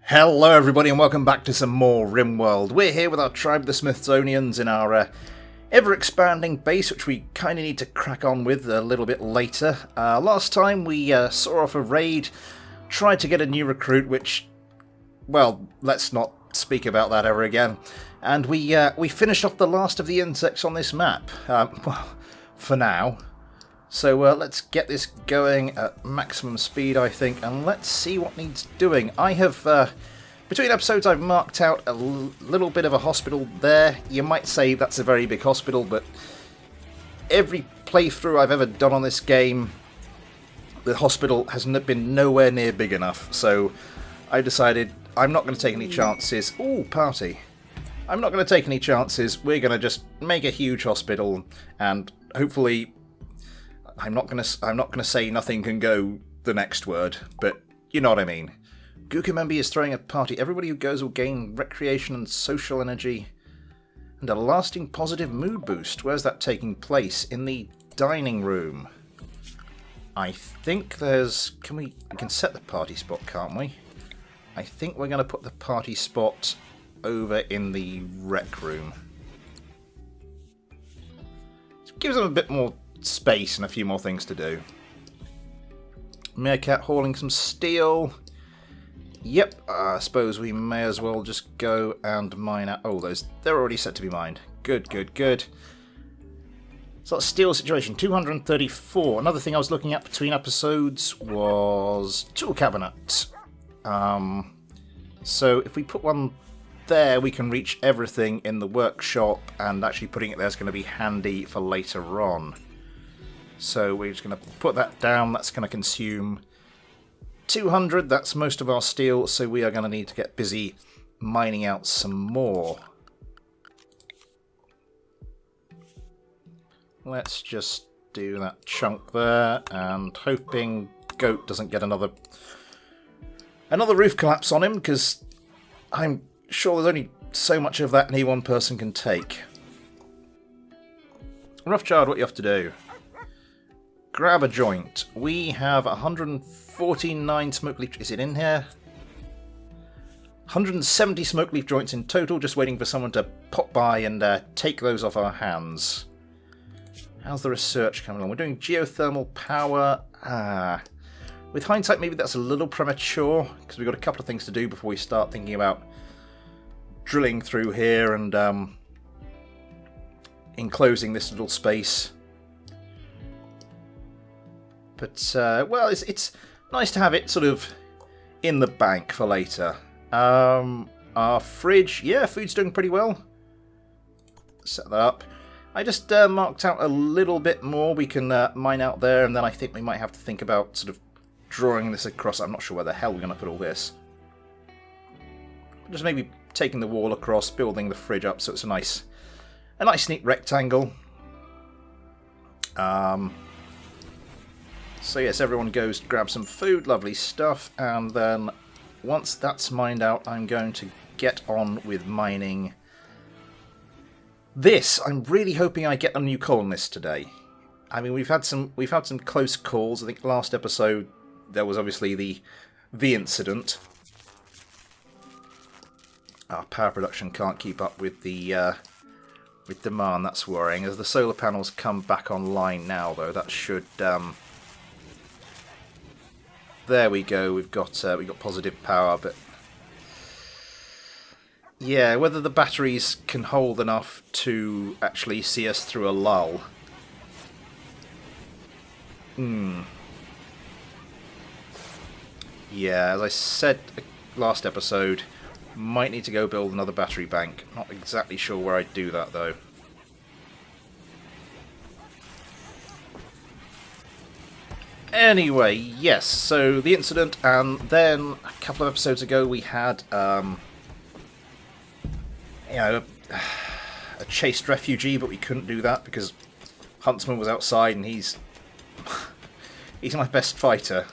Hello everybody and welcome back to some more RimWorld. We're here with our tribe the Smithsonians in our ever-expanding base, which we kind of need to crack on with a little bit later. Last time we saw off a raid, tried to get a new recruit, which, well, let's not speak about that ever again. And we finished off the last of the insects on this map, well, for now. So let's get this going at maximum speed, I think, and let's see what needs doing. I have, between episodes, I've marked out a little bit of a hospital there. You might say that's a very big hospital, but every playthrough I've ever done on this game, the hospital has been nowhere near big enough. So I decided I'm not going to take any chances. Ooh, party. I'm not going to take any chances. We're going to just make a huge hospital, and hopefully... I'm not gonna say nothing can go the next word, but you know what I mean. Gukumembi is throwing a party. Everybody who goes will gain recreation and social energy and a lasting positive mood boost. Where's that taking place? In the dining room. I think there's... we can set the party spot, can't we? I think we're going to put the party spot over in the rec room. It gives them a bit more space and a few more things to do. Meerkat hauling some steel. Yep, I suppose we may as well just go and mine out. Oh, they're already set to be mined. Good, good, good. So that steel situation, 234. Another thing I was looking at between episodes was tool cabinet. So if we put one there, we can reach everything in the workshop, and actually putting it there is going to be handy for later on. So we're just going to put that down. That's going to consume 200. That's most of our steel, so we are going to need to get busy mining out some more. Let's just do that chunk there, and hoping Goat doesn't get another roof collapse on him, because I'm sure there's only so much of that any one person can take. Roughchild, what you have to do? Grab a joint. We have 149 smoke leaf... Is it in here? 170 smoke leaf joints in total, just waiting for someone to pop by and take those off our hands. How's the research coming along? We're doing geothermal power. With hindsight, maybe that's a little premature, because we've got a couple of things to do before we start thinking about drilling through here and enclosing this little space. But, well, it's nice to have it sort of in the bank for later. Our fridge, yeah, food's doing pretty well. Set that up. I just marked out a little bit more we can mine out there, and then I think we might have to think about sort of drawing this across. I'm not sure where the hell we're going to put all this. Just maybe taking the wall across, building the fridge up so it's a nice neat rectangle. So yes, everyone goes to grab some food, lovely stuff, and then once that's mined out, I'm going to get on with mining this. I'm really hoping I get a new colonist today. I mean, we've had some close calls. I think last episode there was obviously the incident. Our power production can't keep up with the with demand. That's worrying. As the solar panels come back online now, though, that should. There we go. We've got positive power, but yeah, whether the batteries can hold enough to actually see us through a lull. Yeah, as I said last episode, might need to go build another battery bank. Not exactly sure where I'd do that though. Anyway, yes, so the incident, and then a couple of episodes ago we had, you know, a chased refugee, but we couldn't do that because Huntsman was outside and he's my best fighter.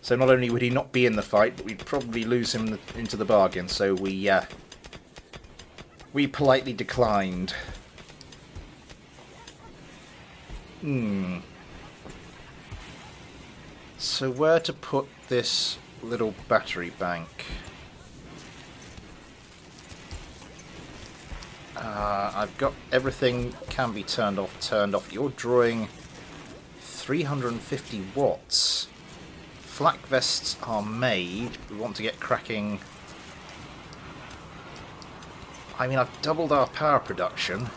So not only would he not be in the fight, but we'd probably lose him into the bargain, so we politely declined. So where to put this little battery bank? I've got everything can be turned off. You're drawing 350 watts. Flak vests are made. We want to get cracking. I mean, I've doubled our power production.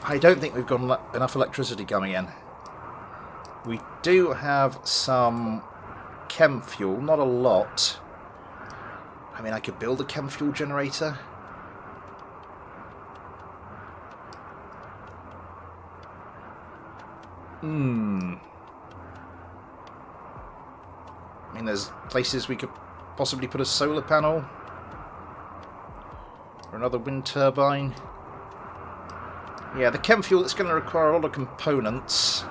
I don't think we've got enough electricity coming in. We do have some chem fuel, not a lot. I mean, I could build a chem fuel generator. I mean, there's places we could possibly put a solar panel. Or another wind turbine. Yeah, the chem fuel, it's going to require a lot of components.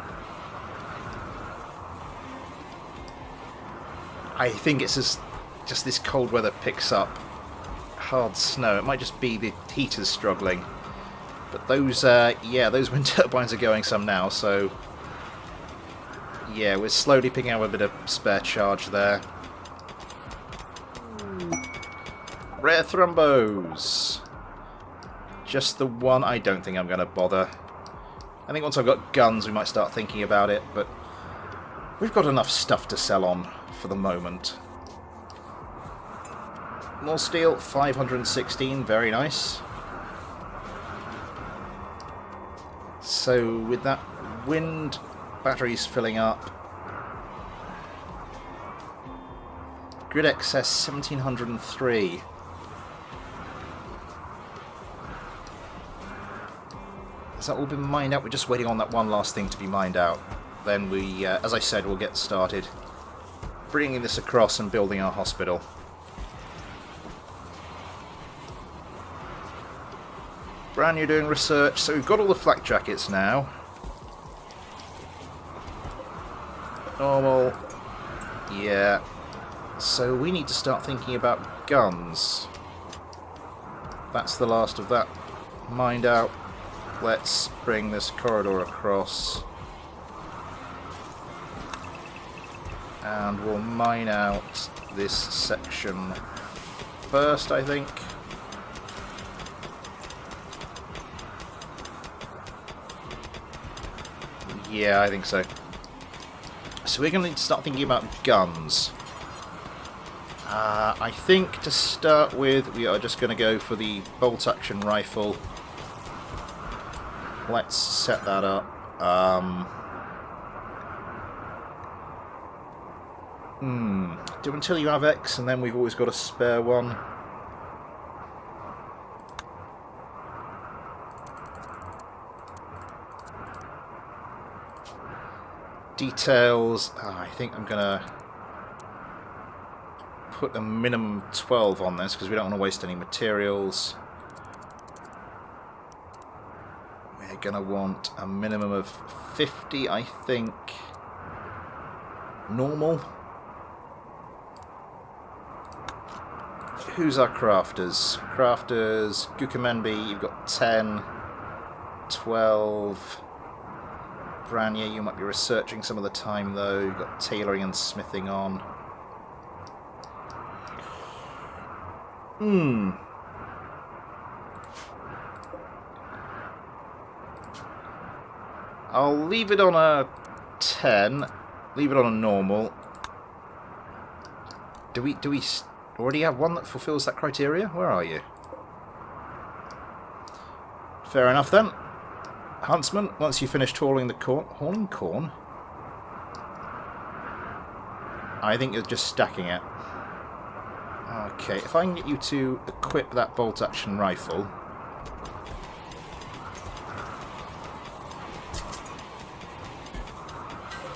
I think it's just this cold weather picks up. Hard snow. It might just be the heaters struggling. But those, yeah, those wind turbines are going some now, so... Yeah, we're slowly picking up a bit of spare charge there. Rare thrombos. Just the one. I don't think I'm going to bother. I think once I've got guns we might start thinking about it, but we've got enough stuff to sell on for the moment. More steel, 516, very nice. So with that wind batteries filling up, grid excess 1703. Has that all been mined out? We're just waiting on that one last thing to be mined out. Then we, as I said, we'll get started bringing this across and building our hospital. Brand new doing research, so we've got all the flak jackets now. Normal. Yeah. So we need to start thinking about guns. That's the last of that mined out. Let's bring this corridor across. And we'll mine out this section first, I think. Yeah, I think so. So we're going to need to start thinking about guns. I think to start with, we are just going to go for the bolt-action rifle. Let's set that up. Do until you have X, and then we've always got a spare one. Details, I think I'm going to put a minimum 12 on this because we don't want to waste any materials. We're going to want a minimum of 50, I think. Normal. Who's our crafters? Crafters, Gukumenbi, you've got 10, 12... Branya, you might be researching some of the time though. You've got tailoring and smithing on. I'll leave it on a 10. Leave it on a normal. Do we already have one that fulfills that criteria? Where are you? Fair enough then. Huntsman, once you finish hauling the corn... Hauling corn? I think you're just stacking it. Okay, if I can get you to equip that bolt-action rifle...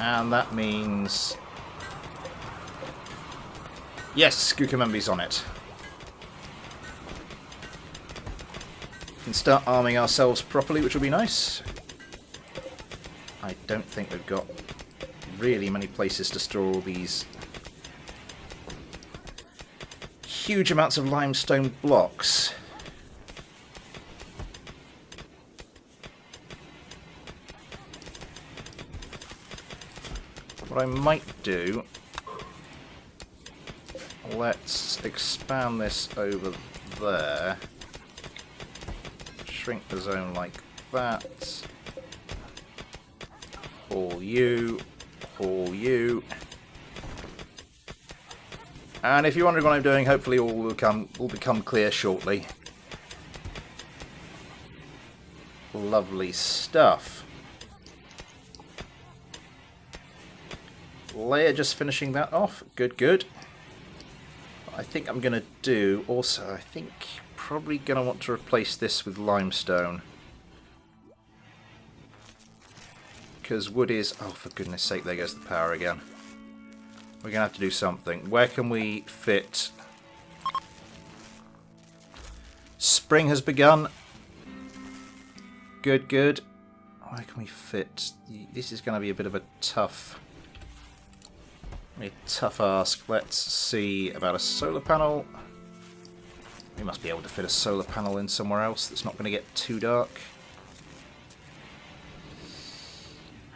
And that means... Yes, Gukumembi's on it. We can start arming ourselves properly, which will be nice. I don't think we've got really many places to store all these huge amounts of limestone blocks. What I might do, let's expand this over there. Shrink the zone like that. All you. All you. And if you're wondering what I'm doing, hopefully all will become clear shortly. Lovely stuff. Leia just finishing that off. Good, good. I think I'm going to do also, I think probably going to want to replace this with limestone. Because wood is... Oh, for goodness sake, there goes the power again. We're going to have to do something. Where can we fit? Spring has begun. Good, good. Where can we fit? This is going to be a bit of a tough ask. Let's see about a solar panel. We must be able to fit a solar panel in somewhere else that's not going to get too dark.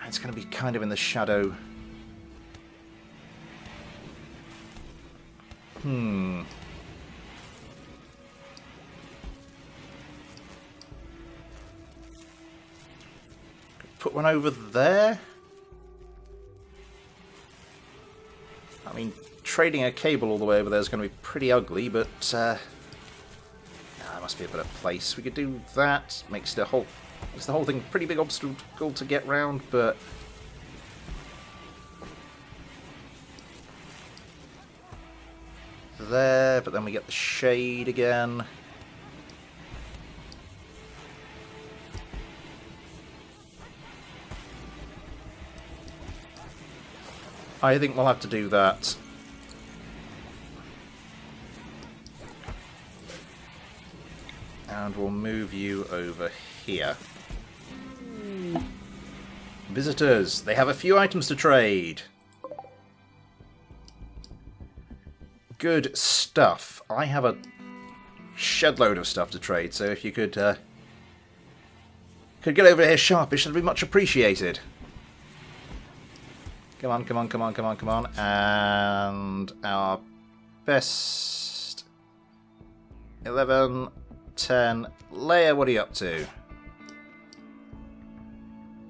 It's going to be kind of in the shadow. Put one over there? I mean, trading a cable all the way over there is going to be pretty ugly, but there must be a better place. We could do that. Makes the whole thing a pretty big obstacle to get round, but there. But then we get the shade again. I think we'll have to do that. And we'll move you over here. Visitors, they have a few items to trade. Good stuff. I have a shed load of stuff to trade, so if you could get over here sharpish, that'd be much appreciated. Come on, come on, come on, come on, come on. And our best 11, 10. Leia, what are you up to?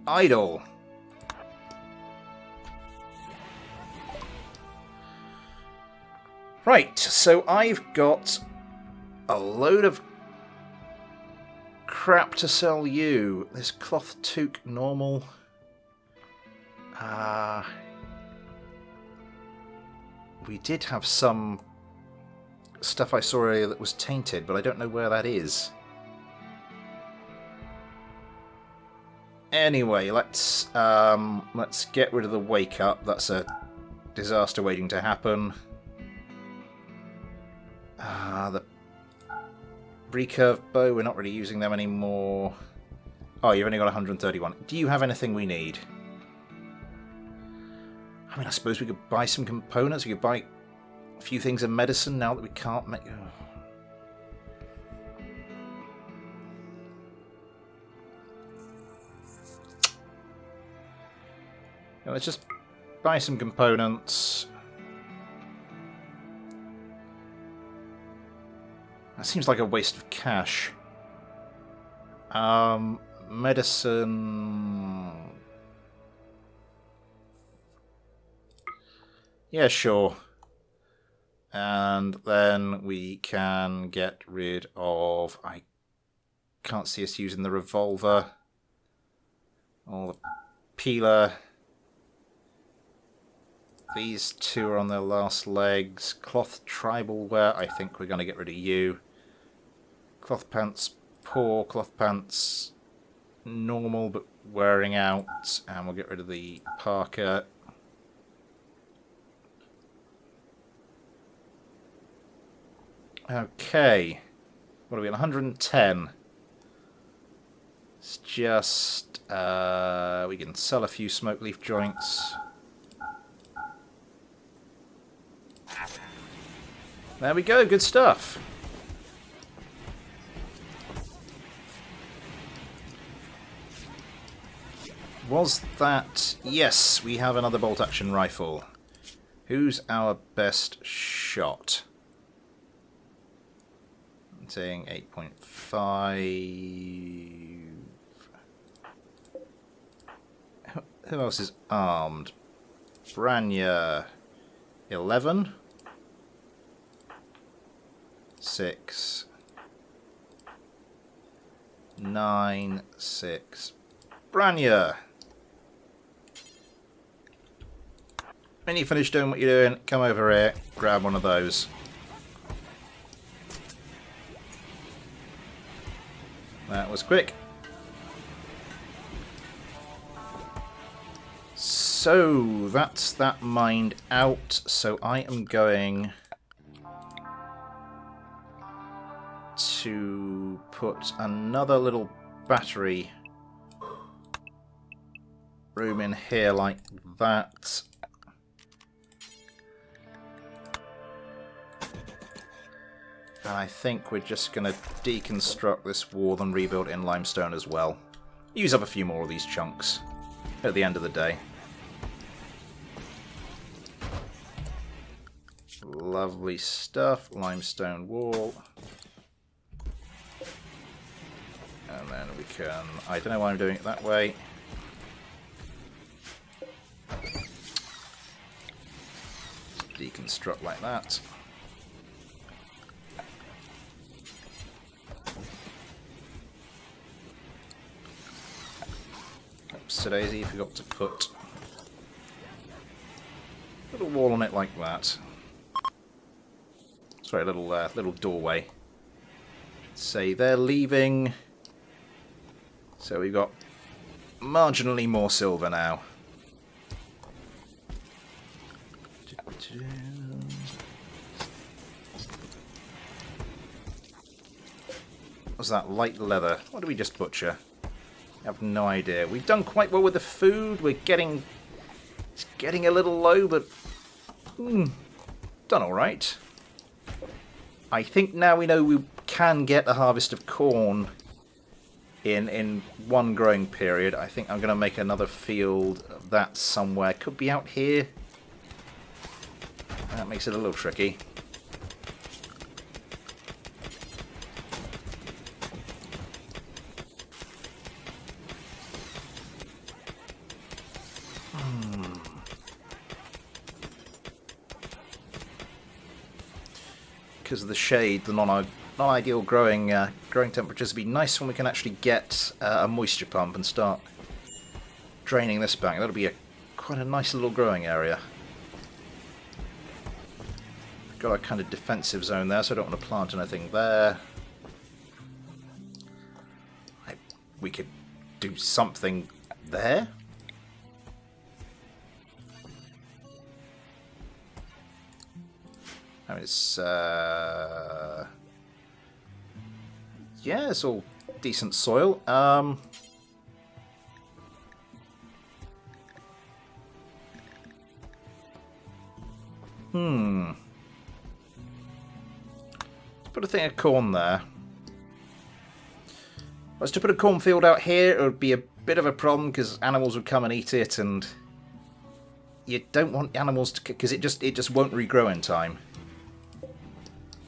Idle. Right, so I've got a load of crap to sell you. This cloth toque normal. We did have some stuff I saw earlier that was tainted, but I don't know where that is. Anyway, let's get rid of the wake up. That's a disaster waiting to happen. The recurve bow, we're not really using them anymore. Oh, you've only got 131. Do you have anything we need? I mean, I suppose we could buy some components. We could buy a few things of medicine now that we can't make... Yeah, let's just buy some components. That seems like a waste of cash. Medicine... Yeah, sure. And then we can get rid of... I can't see us using the revolver. Or the peeler. These two are on their last legs. Cloth tribal wear, I think we're going to get rid of you. Cloth pants, poor. Cloth pants, normal but wearing out. And we'll get rid of the parka. Okay. What are we on? 110. It's just... we can sell a few smoke leaf joints. There we go, good stuff. Was that... Yes, we have another bolt-action rifle. Who's our best shot? Saying 8.5. Who else is armed? Branya. 11. 6. 9. 6. Branya. When you finish doing what you're doing, come over here, grab one of those. That was quick. So that's that mined out. So I am going to put another little battery room in here like that. And I think we're just going to deconstruct this wall and rebuild it in limestone as well. Use up a few more of these chunks at the end of the day. Lovely stuff. Limestone wall. And then we can... I don't know why I'm doing it that way. Deconstruct like that. Daisy, forgot to put a little wall on it like that. Sorry, a little doorway. Say they're leaving. So we've got marginally more silver now. What's that? Light leather. What did we just butcher? I have no idea. We've done quite well with the food. It's getting a little low, but done all right. I think now we know we can get a harvest of corn in one growing period. I think I'm going to make another field of that somewhere. Could be out here. That makes it a little tricky. Because of the shade, the non-ideal growing temperatures, would be nice when we can actually get a moisture pump and start draining this back. That'll be quite a nice little growing area. Got a kind of defensive zone there, so I don't want to plant anything there. We could do something there. I mean, it's yeah, it's all decent soil. Let's put a thing of corn there. If I was to put a cornfield out here, it would be a bit of a problem because animals would come and eat it, and you don't want animals to, because it just won't regrow in time.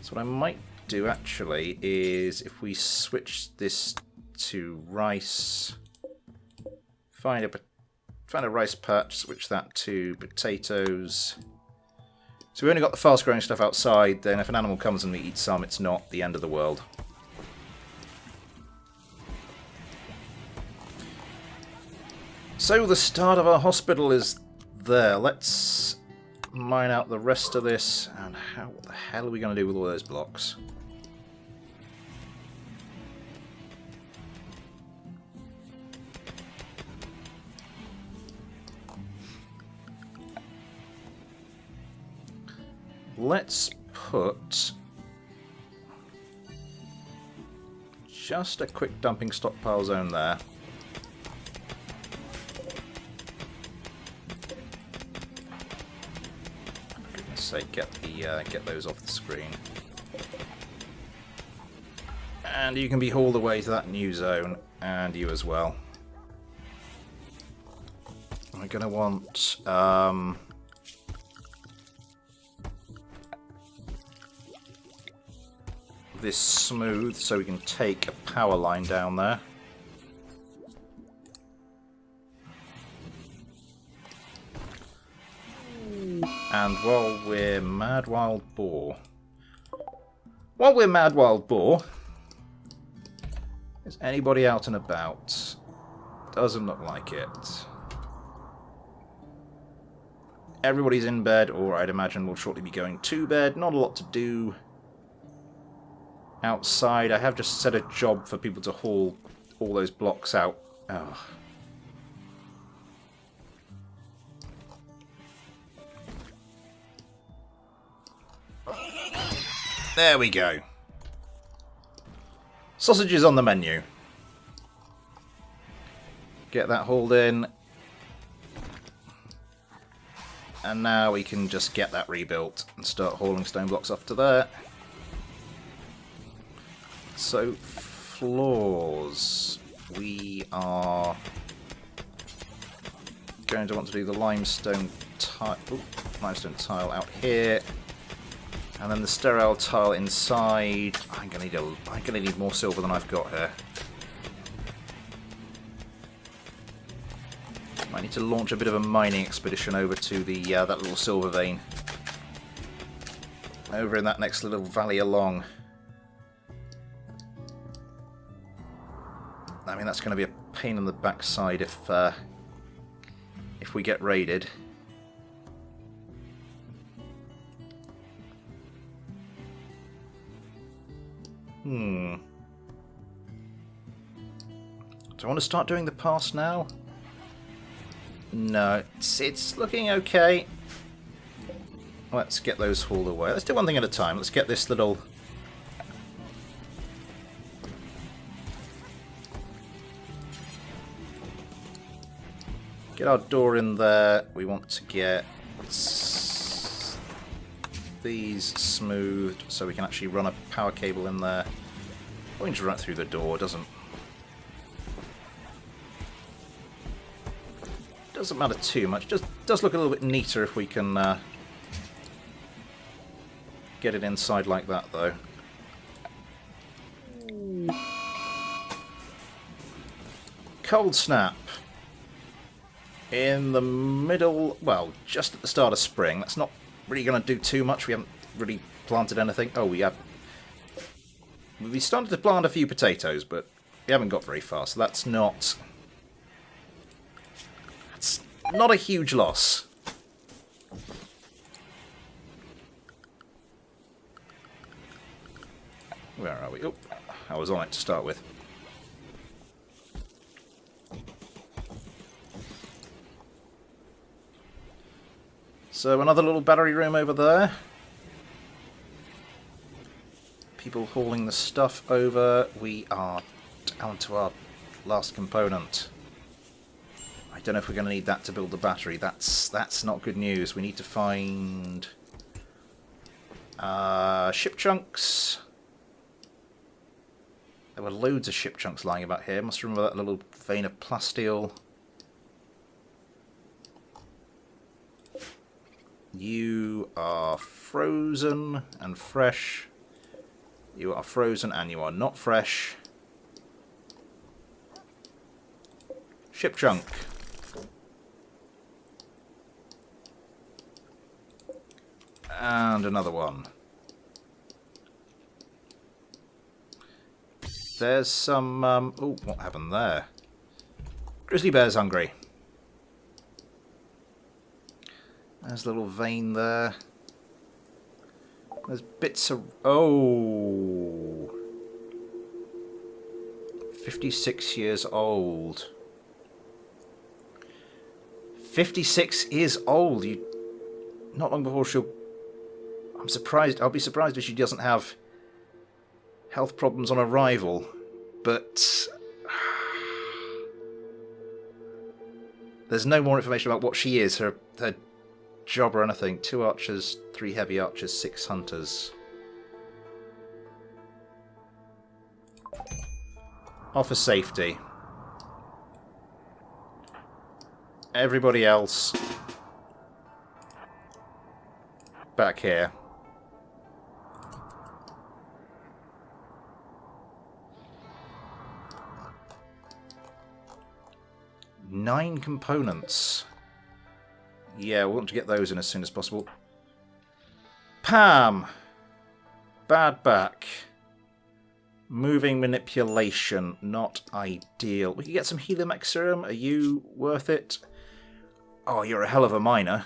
So what I might do actually is if we switch this to rice, find a rice patch, switch that to potatoes. So we only got the fast growing stuff outside, then if an animal comes and we eat some, it's not the end of the world. So the start of our hospital is there. Let's mine out the rest of this, and what the hell are we going to do with all those blocks? Let's put just a quick dumping stockpile zone there. Say get those off the screen, and you can be hauled away to that new zone, and you as well. I'm gonna want this smooth so we can take a power line down there. And while we're Mad Wild Boar... Is anybody out and about? Doesn't look like it. Everybody's in bed, or I'd imagine will shortly be going to bed. Not a lot to do outside. I have just set a job for people to haul all those blocks out. Oh. There we go. Sausages on the menu. Get that hauled in. And now we can just get that rebuilt and start hauling stone blocks off to there. So, floors. We are going to want to do the limestone tile out here. And then the sterile tile inside. I'm gonna need more silver than I've got here. I need to launch a bit of a mining expedition over to the that little silver vein. Over in that next little valley along. I mean, that's going to be a pain in the backside if we get raided. Do I want to start doing the pass now? No, it's looking okay. Let's get those hauled away. Let's do one thing at a time. Let's get this little... Get our door in there. We want to get these smoothed so we can actually run a power cable in there. We can just run it through the door. Doesn't matter too much. Just does look a little bit neater if we can get it inside like that, though. Cold snap. In the middle, well, just at the start of spring. That's not really going to do too much. We haven't really planted anything. Oh, we started to plant a few potatoes, but we haven't got very far, so that's not a huge loss. Where are we? Oh, I was on it to start with. So another little battery room over there. People hauling the stuff over. We are down to our last component. I don't know if we're going to need that to build the battery. That's not good news. We need to find ship chunks. There were loads of ship chunks lying about here. Must remember that little vein of plasteel. You are frozen and fresh. You are frozen and you are not fresh. Ship chunk. And another one. There's some... oh, what happened there? Grizzly bear's hungry. There's a little vein there. There's bits of... Oh! 56 years old. 56 is old. Not long before she'll... I'm surprised. I'll be surprised if she doesn't have health problems on arrival. But... there's no more information about what she is. Her job or anything. 2 archers, 3 heavy archers, 6 hunters. Offer safety. Everybody else back here. 9 components. Yeah, we want to get those in as soon as possible. Pam! Bad back. Moving manipulation, not ideal. We can get some Helium Serum. Are you worth it? Oh, you're a hell of a miner.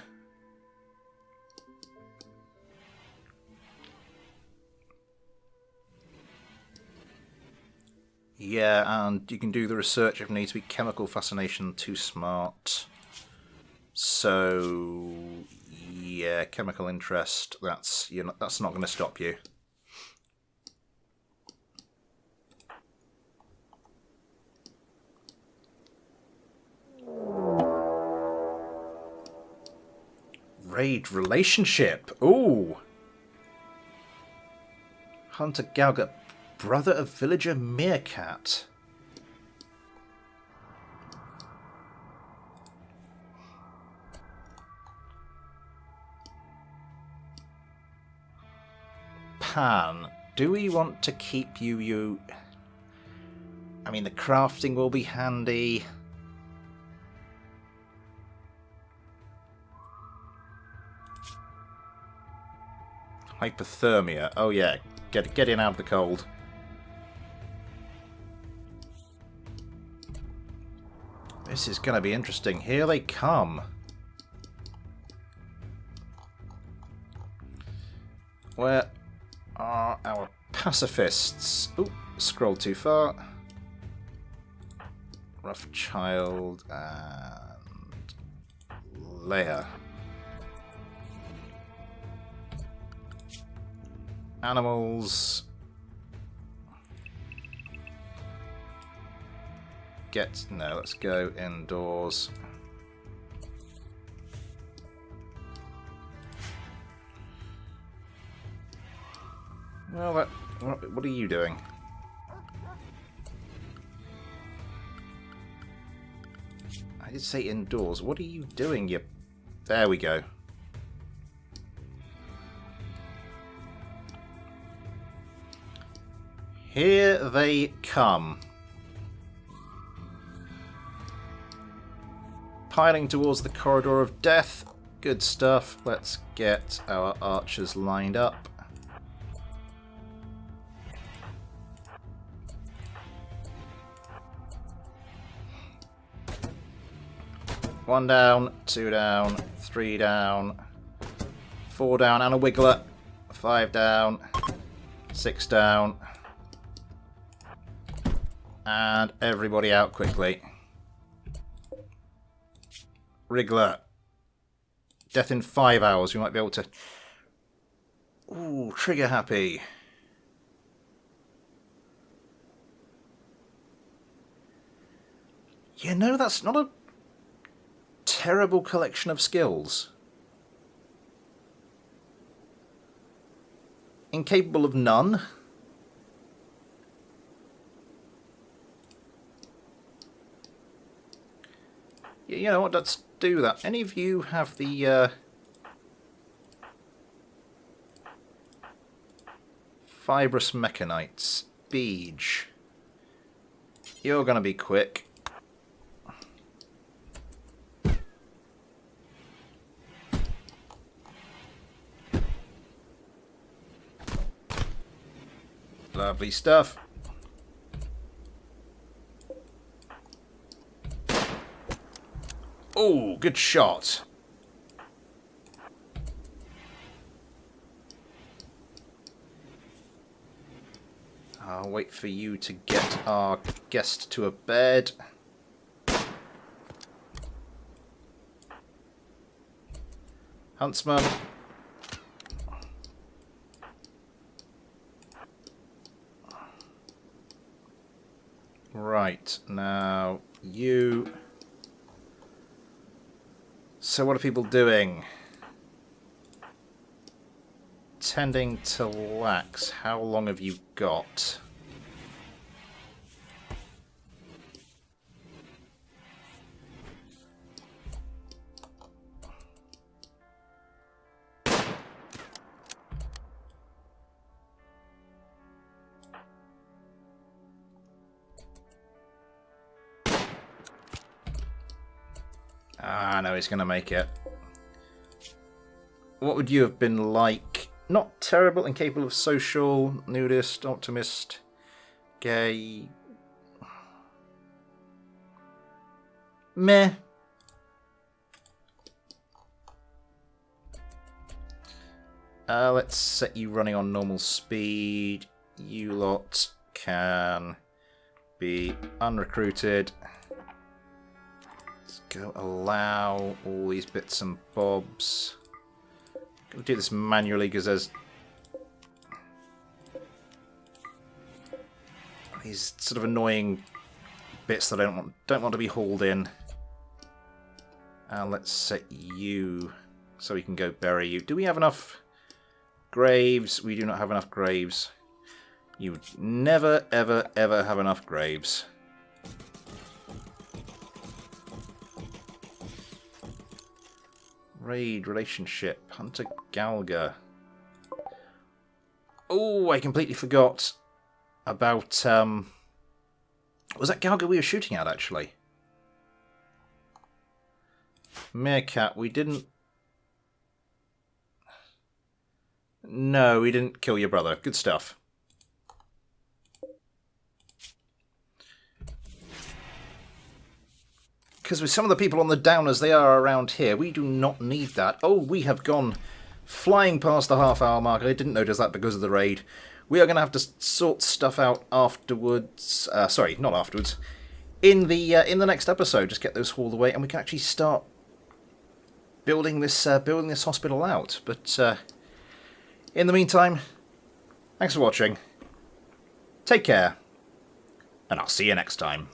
Yeah, and you can do the research if needs be. Chemical fascination, too smart. So, yeah, chemical interest. That's that's not going to stop you. Raid relationship. Ooh. Hunter Galga, brother of villager Meerkat. Pan, do we want to keep you? I mean, the crafting will be handy. Hypothermia. Oh yeah, get in out of the cold. This is going to be interesting. Here they come. Where are our pacifists? Ooh, scroll too far. Rough-child and Leia. Animals. No, let's go indoors. Well, what are you doing? I did say indoors. What are you doing? There we go. Here they come. Piling towards the corridor of death. Good stuff. Let's get our archers lined up. One down, 2 down, 3 down, 4 down, and a wiggler. 5 down, 6 down. And everybody out quickly. Wriggler. Death in 5 hours. We might be able to... Ooh, trigger happy. You know, that's not a terrible collection of skills. Incapable of none. You know what, let's do that. Any of you have the fibrous mechanites? Beej. You're going to be quick. Lovely stuff. Oh, good shot. I'll wait for you to get our guest to a bed. Huntsman. Right, now you... So what are people doing? Tending to lax. How long have you got? Ah, no, he's going to make it. What would you have been like? Not terrible, incapable of social, nudist, optimist, gay. Meh. Let's set you running on normal speed. You lot can be unrecruited. Let's go allow all these bits and bobs. I'm going to do this manually because there's these sort of annoying bits that I don't want to be hauled in. Let's set you so we can go bury you. Do we have enough graves? We do not have enough graves. You would never, ever, ever have enough graves. Raid relationship. Hunter Galga. Oh, I completely forgot about... was that Galga we were shooting at, actually? Meerkat, we didn't... No, we didn't kill your brother. Good stuff. Because with some of the people on the down as they are around here, we do not need that. Oh, we have gone flying past the half-hour mark. I didn't notice that because of the raid. We are going to have to sort stuff out afterwards. Sorry, not afterwards. In the next episode, just get those hauled away, and we can actually start building this hospital out. But in the meantime, thanks for watching. Take care, and I'll see you next time.